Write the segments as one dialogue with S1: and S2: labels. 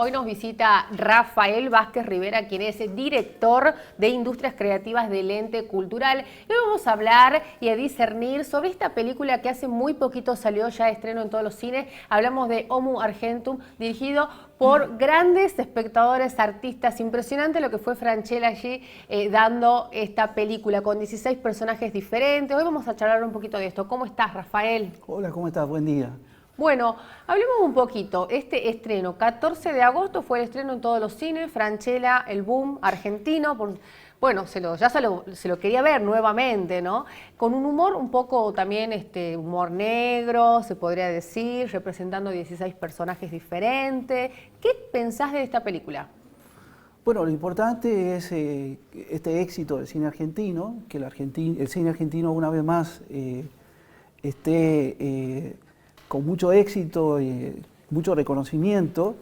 S1: hoy nos visita Rafael Vázquez Rivera, quien es director de Industrias Creativas del Ente Cultural. Hoy vamos a hablar y a discernir sobre esta película que hace muy poquito salió ya de estreno en todos los cines. Hablamos de Homo Argentum, dirigido por grandes espectadores, artistas. Impresionante lo que fue Francella allí dando esta película con 16 personajes diferentes. Hoy vamos a charlar un poquito de esto. ¿Cómo estás, Rafael?
S2: Hola, ¿cómo estás? Buen día.
S1: Bueno, hablemos un poquito. Este estreno, 14 de agosto fue el estreno en todos los cines, Francella, el boom argentino. Bueno, se lo quería ver nuevamente, ¿no? Con un humor un poco también, humor negro, se podría decir, representando 16 personajes diferentes. ¿Qué pensás de esta película?
S2: Bueno, lo importante es este éxito del cine argentino, que el cine argentino una vez más esté con mucho éxito y mucho reconocimiento.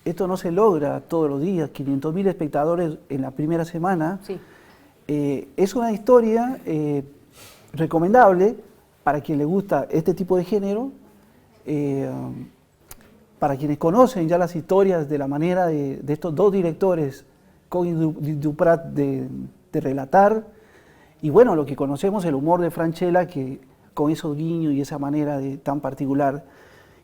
S2: Esto no se logra todos los días, 500.000 espectadores en la primera semana.
S1: Sí.
S2: Es una historia recomendable para quien le gusta este tipo de género, para quienes conocen ya las historias de la manera de estos dos directores, Cohen y Duprat, de relatar, y bueno, lo que conocemos, el humor de Francella, que con esos guiños y esa manera tan particular.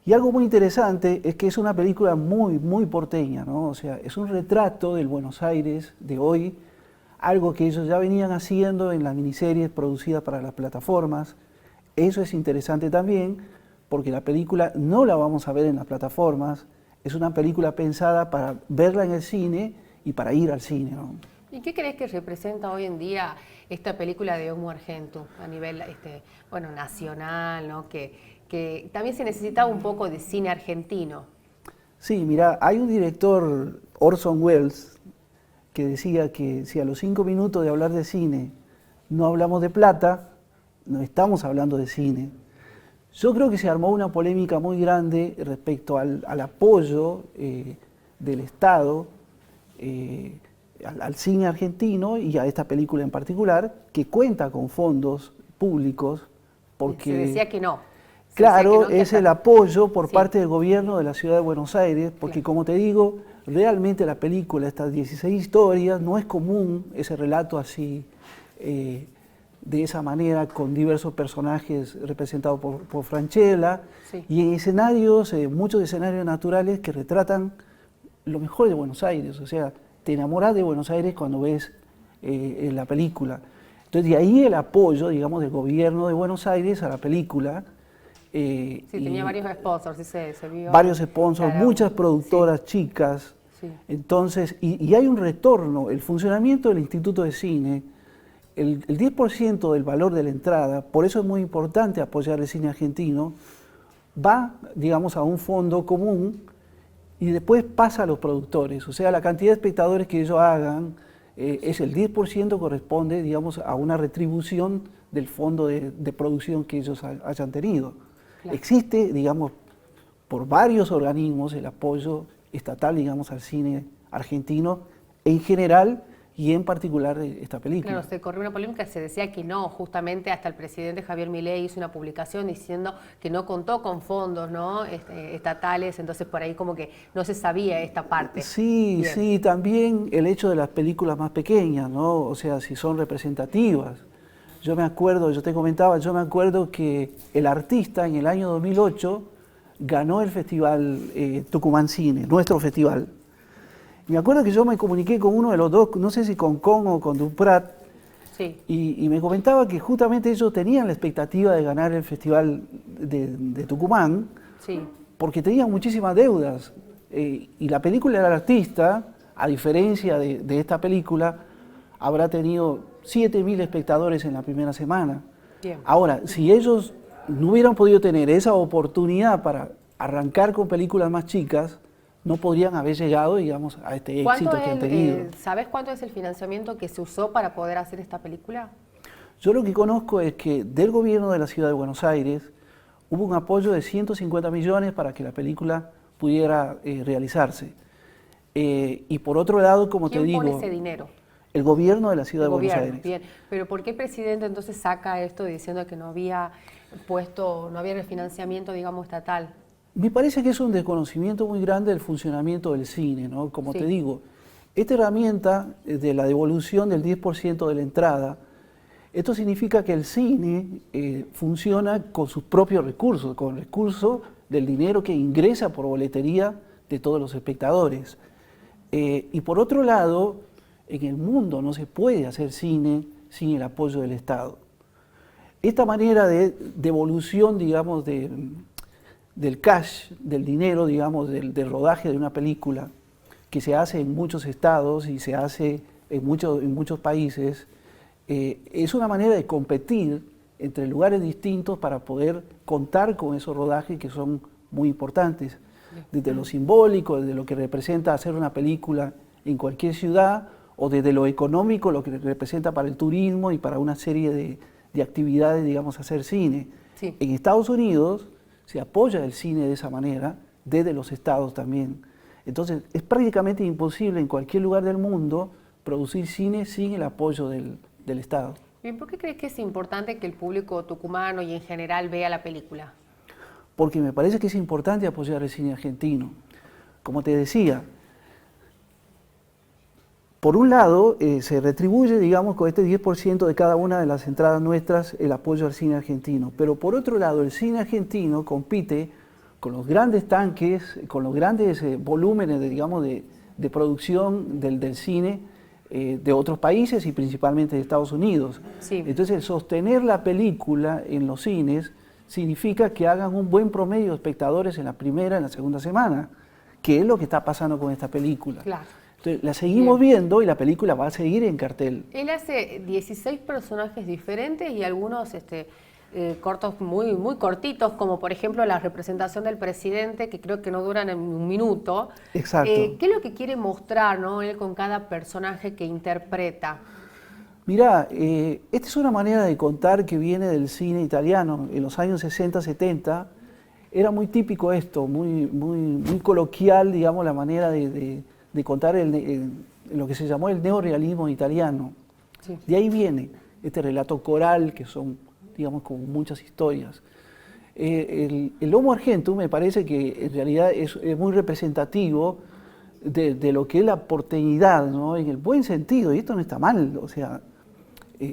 S2: Y algo muy interesante es que es una película muy porteña, ¿no? O sea, es un retrato del Buenos Aires de hoy, algo que ellos ya venían haciendo en las miniseries producidas para las plataformas. Eso es interesante también, porque la película no la vamos a ver en las plataformas, es una película pensada para verla en el cine y para ir al cine, ¿no?
S1: ¿Y qué crees que representa hoy en día esta película de Homo Argentum a nivel nacional, ¿no? Que también se necesitaba un poco de cine argentino?
S2: Sí, mira, hay un director, Orson Welles, que decía que si a los 5 minutos de hablar de cine no hablamos de plata, no estamos hablando de cine. Yo creo que se armó una polémica muy grande respecto al apoyo del Estado al cine argentino y a esta película en particular, que cuenta con fondos públicos, porque...
S1: Se decía que no.
S2: Claro,
S1: que no,
S2: es el apoyo por
S1: sí.
S2: parte del gobierno de la ciudad de Buenos Aires, porque claro, como te digo, realmente la película, estas 16 historias, no es común ese relato así, de esa manera, con diversos personajes representados por Francella,
S1: sí,
S2: y en escenarios, muchos escenarios naturales que retratan lo mejor de Buenos Aires, o sea, te enamoras de Buenos Aires cuando ves la película. Entonces, de ahí el apoyo, digamos, del gobierno de Buenos Aires a la película.
S1: Sí, tenía varios sponsors, sí, se vio.
S2: Varios sponsors, muchas productoras,
S1: sí,
S2: chicas.
S1: Sí.
S2: Entonces, y hay un retorno, el funcionamiento del Instituto de Cine, el 10% del valor de la entrada, por eso es muy importante apoyar el cine argentino, va, digamos, a un fondo común y después pasa a los productores. O sea, la cantidad de espectadores que ellos hagan, es el 10% corresponde, digamos, a una retribución del fondo de producción que ellos hayan tenido. Claro. Existe, digamos, por varios organismos el apoyo estatal, digamos, al cine argentino en general y en particular esta película.
S1: Claro, se corrió una polémica, se decía que no, justamente hasta el presidente Javier Milei hizo una publicación diciendo que no contó con fondos, ¿no? Estatales, entonces por ahí como que no se sabía esta parte.
S2: Sí, bien. Sí, también el hecho de las películas más pequeñas, ¿no? O sea, si son representativas. Yo me acuerdo que El Artista en el año 2008 ganó el festival Tucumán Cine, nuestro festival. Me acuerdo que yo me comuniqué con uno de los dos, no sé si con Cohen o con Duprat,
S1: sí,
S2: y me comentaba que justamente ellos tenían la expectativa de ganar el festival de Tucumán,
S1: sí,
S2: porque tenían muchísimas deudas. Y la película del Artista, a diferencia de esta película, habrá tenido 7.000 espectadores en la primera semana.
S1: Bien.
S2: Ahora, si ellos no hubieran podido tener esa oportunidad para arrancar con películas más chicas, no podrían haber llegado, digamos, a este éxito que han tenido.
S1: ¿Sabes cuánto es el financiamiento que se usó para poder hacer esta película?
S2: Yo lo que conozco es que del gobierno de la ciudad de Buenos Aires hubo un apoyo de 150 millones para que la película pudiera realizarse. Y por otro lado, como te digo...
S1: ¿Quién pone ese dinero?
S2: El gobierno de la ciudad de Buenos Aires.
S1: Bien, pero ¿por qué el presidente entonces saca esto diciendo que no había refinanciamiento, digamos, estatal?
S2: Me parece que es un desconocimiento muy grande del funcionamiento del cine, ¿no? Como
S1: Sí.
S2: te digo, esta herramienta de la devolución del 10% de la entrada, esto significa que el cine funciona con sus propios recursos, con recursos del dinero que ingresa por boletería de todos los espectadores. Y por otro lado, en el mundo no se puede hacer cine sin el apoyo del Estado. Esta manera de devolución, digamos, del cash, del dinero, digamos, del rodaje de una película, que se hace en muchos estados y se hace en muchos países, es una manera de competir entre lugares distintos para poder contar con esos rodajes que son muy importantes, desde lo simbólico, desde lo que representa hacer una película en cualquier ciudad, o desde lo económico, lo que representa para el turismo y para una serie de actividades, digamos, hacer cine.
S1: Sí.
S2: En Estados Unidos se apoya el cine de esa manera, desde los estados también. Entonces, es prácticamente imposible en cualquier lugar del mundo producir cine sin el apoyo del Estado.
S1: Bien, ¿por qué crees que es importante que el público tucumano y en general vea la película?
S2: Porque me parece que es importante apoyar el cine argentino. Como te decía, por un lado, se retribuye, digamos, con este 10% de cada una de las entradas nuestras el apoyo al cine argentino. Pero por otro lado, el cine argentino compite con los grandes tanques, con los grandes volúmenes, digamos, de producción del cine de otros países y principalmente de Estados Unidos.
S1: Sí.
S2: Entonces, el sostener la película en los cines significa que hagan un buen promedio de espectadores en la primera y en la segunda semana, que es lo que está pasando con esta película.
S1: Claro.
S2: Entonces, la seguimos viendo y la película va a seguir en cartel.
S1: Él hace 16 personajes diferentes y algunos cortos muy cortitos, como por ejemplo la representación del presidente, que creo que no duran en un minuto.
S2: Exacto.
S1: ¿Qué es lo que quiere mostrar, ¿no?, él con cada personaje que interpreta?
S2: Mirá, esta es una manera de contar que viene del cine italiano. En los años 60, 70 era muy típico esto, muy coloquial, digamos, la manera de contar lo que se llamó el neorrealismo italiano.
S1: Sí.
S2: De ahí viene este relato coral, que son, digamos, como muchas historias. El Homo Argentum me parece que en realidad es muy representativo de lo que es la porteñidad, ¿no?, en el buen sentido, y esto no está mal. O sea,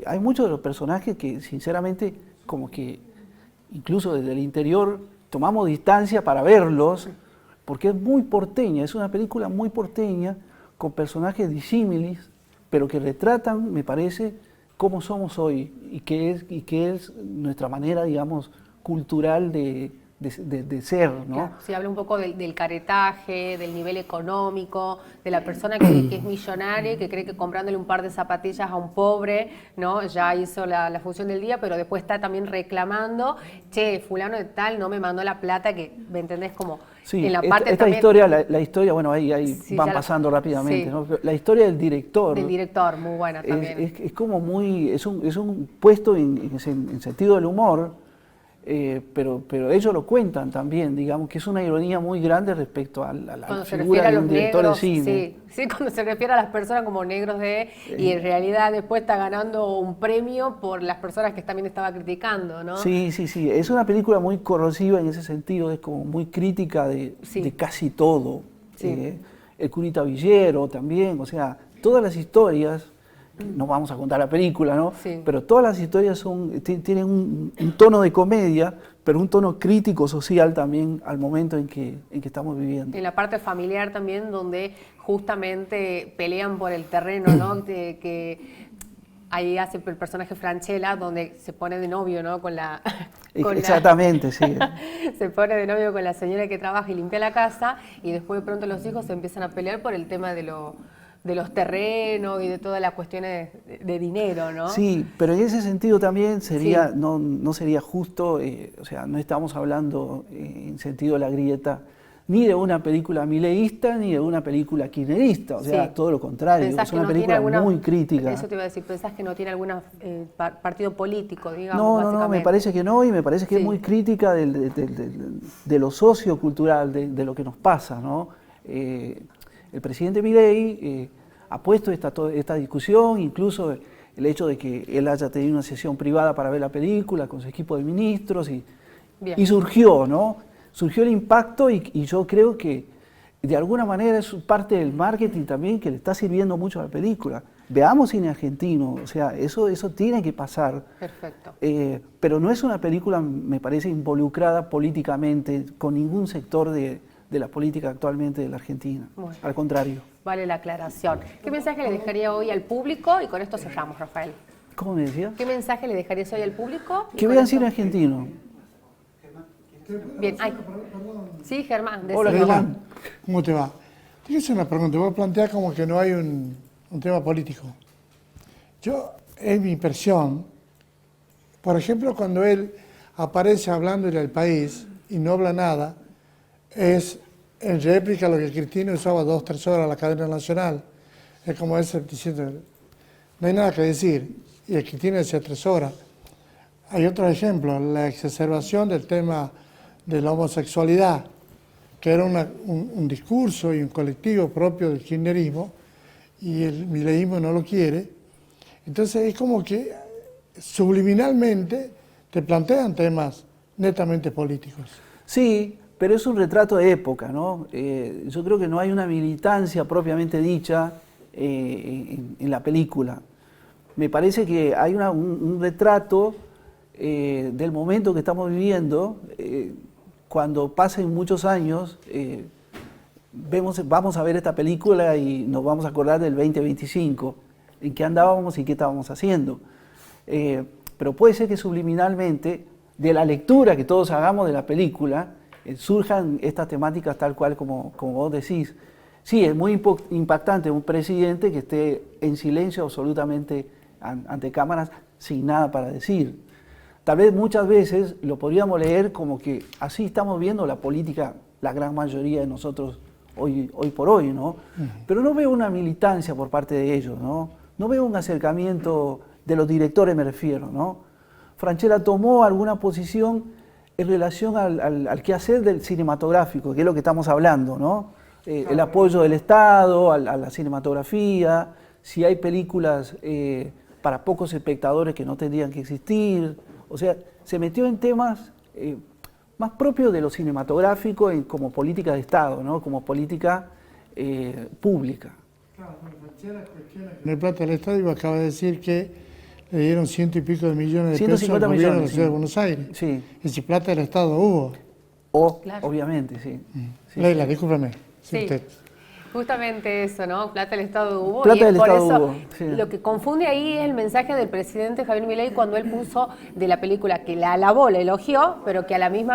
S2: hay muchos de los personajes que sinceramente como que incluso desde el interior tomamos distancia para verlos, porque es muy porteña, es una película muy porteña, con personajes disímiles, pero que retratan, me parece, cómo somos hoy y qué es nuestra manera, digamos, cultural de ser, ¿no?
S1: Claro, sí, habla un poco del caretaje, del nivel económico, de la persona que es millonaria y que cree que comprándole un par de zapatillas a un pobre, ¿no?, ya hizo la función del día, pero después está también reclamando, che, fulano de tal no me mandó la plata, que, ¿me entendés? Como
S2: sí,
S1: en la parte
S2: esta
S1: también,
S2: historia, la historia, bueno, ahí
S1: sí,
S2: van pasando rápidamente,
S1: sí,
S2: ¿no? Pero la historia del director.
S1: del director, muy buena también.
S2: Es como muy, es un puesto en sentido del humor, pero ellos lo cuentan también, digamos, que es una ironía muy grande respecto a la
S1: Cuando se
S2: figura
S1: refiere a
S2: de
S1: los
S2: un director
S1: negros,
S2: de cine.
S1: sí, cuando se refiere a las personas como negros y en realidad después está ganando un premio por las personas que también estaba criticando, ¿no?
S2: Sí, es una película muy corrosiva en ese sentido, es como muy crítica de casi todo.
S1: Sí.
S2: El Curita Villero también, o sea, todas las historias, no vamos a contar la película, ¿no?
S1: Sí.
S2: Pero todas las historias tienen un tono de comedia, pero un tono crítico social también al momento en que estamos viviendo.
S1: En la parte familiar también, donde justamente pelean por el terreno, ¿no? que ahí hace el personaje Franchella, donde se pone de novio, ¿no?,
S2: Exactamente, sí.
S1: Se pone de novio con la señora que trabaja y limpia la casa, y después de pronto los hijos se empiezan a pelear por el tema de los terrenos y de todas las cuestiones de dinero, ¿no?
S2: Sí, pero en ese sentido también sería,
S1: Sí.
S2: no sería justo, o sea, no estamos hablando en sentido de la grieta, ni de una película mileísta, ni de una película kirchnerista, o sea,
S1: Sí.
S2: todo lo contrario,
S1: ¿Pensás
S2: es
S1: que
S2: una
S1: no tiene
S2: película muy crítica.
S1: Eso te iba a decir, ¿pensás que no tiene algún partido político, digamos,
S2: No,
S1: básicamente?
S2: me parece que no, y me parece que es
S1: Sí.
S2: muy crítica de lo sociocultural, de lo que nos pasa, ¿no? El presidente Milei ha puesto esta discusión, incluso el hecho de que él haya tenido una sesión privada para ver la película con su equipo de ministros,
S1: Bien.
S2: y surgió, ¿no? surgió el impacto y yo creo que de alguna manera es parte del marketing también que le está sirviendo mucho a la película. Veamos cine argentino, o sea, eso tiene que pasar.
S1: Perfecto.
S2: Pero no es una película, me parece, involucrada políticamente con ningún sector de la política actualmente de la Argentina. Bueno, al contrario.
S1: Vale la aclaración. ¿Qué mensaje le dejaría hoy al público? Y con esto cerramos, Rafael.
S2: ¿Cómo me decía?
S1: ¿Qué mensaje le dejarías hoy al público?
S2: Que vean cine argentino.
S1: Bien, ay. Sí, Germán.
S2: Hola, Germán.
S3: ¿Cómo te va? Te quiero hacer una pregunta. Vos planteás como que no hay un tema político. Es mi impresión, por ejemplo, cuando él aparece hablándole al país y no habla nada, es en réplica a lo que Cristina usaba 2 o 3 horas a la cadena nacional. Es como ese diciendo, no hay nada que decir, y el Cristina decía 3 horas. Hay otro ejemplo, la exacerbación del tema de la homosexualidad, que era un discurso y un colectivo propio del kirchnerismo, y el mileísmo no lo quiere. Entonces es como que subliminalmente te plantean temas netamente políticos.
S2: Sí, pero es un retrato de época, ¿no? Yo creo que no hay una militancia propiamente dicha en la película. Me parece que hay un retrato del momento que estamos viviendo. Cuando pasen muchos años, vamos a ver esta película y nos vamos a acordar del 2025, en qué andábamos y qué estábamos haciendo. Pero puede ser que subliminalmente, de la lectura que todos hagamos de la película, surjan estas temáticas tal cual como vos decís. Sí, es muy impactante un presidente que esté en silencio absolutamente ante cámaras sin nada para decir. Tal vez muchas veces lo podríamos leer como que así estamos viendo la política, la gran mayoría de nosotros hoy por hoy, ¿no? Pero no veo una militancia por parte de ellos, ¿no? No veo un acercamiento de los directores, me refiero, ¿no? Francella tomó alguna posición en relación al quehacer del cinematográfico, que es lo que estamos hablando, ¿no? El apoyo del Estado a la cinematografía, si hay películas para pocos espectadores que no tendrían que existir. O sea, se metió en temas más propios de lo cinematográfico como política de Estado, ¿no? Como política pública.
S3: Claro, en el plata del Estado acaba de decir que le dieron 100 y pico de millones de pesos al gobierno de la Ciudad de Buenos Aires.
S2: Sí.
S3: Y si plata del Estado hubo.
S2: Claro. Obviamente, sí. Sí.
S3: Leila, discúlpame.
S1: Sí.
S3: Usted.
S1: Justamente eso, ¿no? Plata del Estado hubo.
S2: Plata
S1: y
S2: del
S1: por
S2: Estado
S1: eso
S2: hubo, sí.
S1: Lo que confunde ahí es el mensaje del presidente Javier Milei cuando él puso de la película que la alabó, la elogió, pero que a la misma vez